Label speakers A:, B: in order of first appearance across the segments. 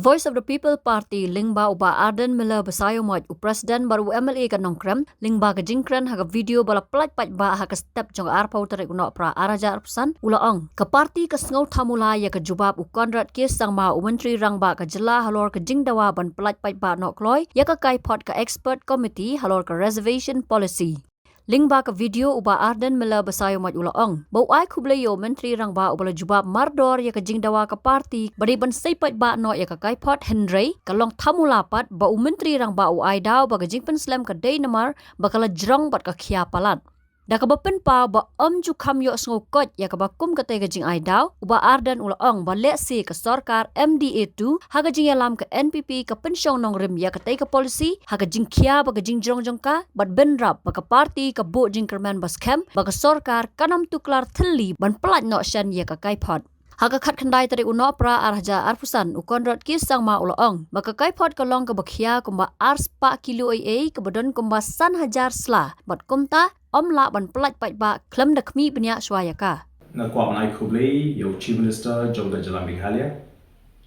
A: Voice of the People Party lingba uba Arden Miller besayomot u President baru MLA ka nongkrem lingba ka jingkren haga video bala plat pat ba haga step jong arpau tarik unok pra araja arpsan ulaong ka parti ka Sngew Thamula ya ka Jubab u Konrad ke sangma u menteri rangba ka jela Halor ka jingdawa ban plat pat ba nok Kloi ya ka Kaiphod ka expert committee Halor ka reservation policy. Lingba ka video uba Arden Miller besayomot ulaong bau ai kubleyo menteri rangba ubala Jubab mardor ya ka jingdawa ka parti bari ban seipat ba no ya ka Kaiphod Henry kalong Thamula pat ba u menteri rangba u ai daw ba ka jingpen slam ka day namar bakala jrong bat ka khia palat da ka bapen pa ba ju kham yo Sngew kot ya ka bakum ka te ka jing ai daw uba Arden ulaong ba le si ka sarkar MDA2 ha ka jing yalam ka NPP ka pensyong nong rim ya ka te ka policy ha ka jing khia ba ka jing jrong jong ka bat benrap ba ka parti ka bo jing kerman bas kem ba ka sarkar kanam tuklar thli ban plat no shan ya ka Kaiphod Haga khat khandai tari uno pra arja arpusan u Konrad ki sangma ulaong maka Kaiphod kalong ka bakhia kumba arspa kilo AA ka badon kumba 1,000 sla bat kumta omla ban plat pat ba klem da Khmih benya swayaka
B: na kwa nai khublei yo chief minister jong da jala Meghalaya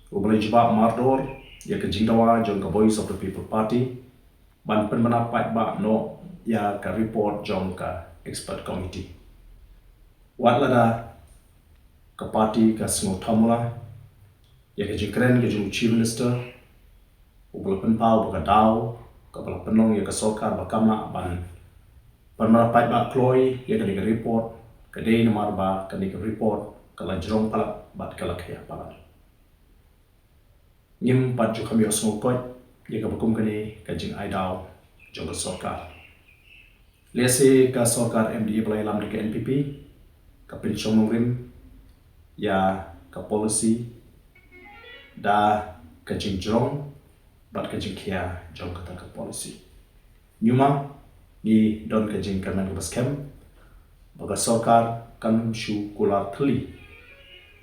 B: ubale Jubab mardor ya ka jingdawa jong ka Voice of the People Party ban pen mana pat ba no ya ka report jong ka expert committee watlada ka parti ka Sngew Thamula ya ka jingkren ka jong chief minister ubale pen pau ba ka daw ka bala penong ya ka sarkar ba kamna ban Permana pat ba Kloi ya ka report ka day namar ba ka report kala jrong palat bat kala khaya palat ngim pat ju kami Sngew kot ya ka bakum kani ka jing ai daw jong ka sarkar lese ka sarkar MDA balai lam ka NPP ka pensyong nongrim ya ka policy da ka jing jrong bat ka jing khaya jong ka policy nyuma ni don ka jing kerman bas kem baga sarkar kan shu kula thli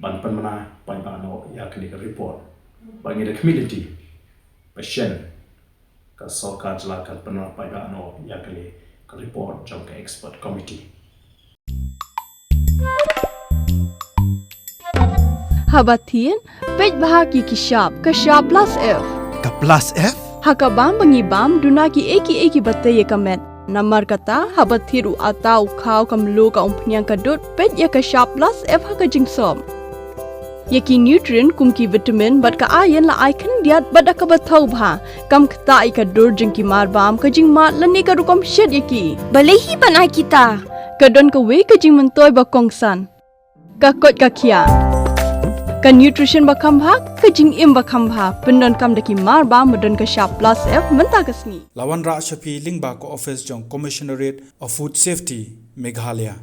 B: ban pan mana pai ba no ya kini ka report bangi da community passion ka sarkar jala kan pan mana pai ba no ya kini ka report jong ka expert committee
C: Habatin pej bahagi kishap plus F
D: ka plus F
C: hakabam bangibam dunaki eki batte yekamet Namar kata habat thiru atau khau kamlu ka umpnyang kadut pet ya ka sharp plus F ha ka jingsom. Yaki nutrient kum ki vitamin bat ka iron la icon diat bat ka bathau bha kam khta I ka dur jing ki mar bam ka jing mat lani ka rukom shed yaki.
E: Balehi banai kita.
C: Ka don ka we ka jing mentoy ba kongsan. Ka kot ka khia. Ka nutrition ba khambha ka jing im ba khambha pendon kam daki mar ba modon ka sharp plus F menta ka sngi
D: Lawan Ra Shafi Lingba ko office jong commissionerate of food safety Meghalaya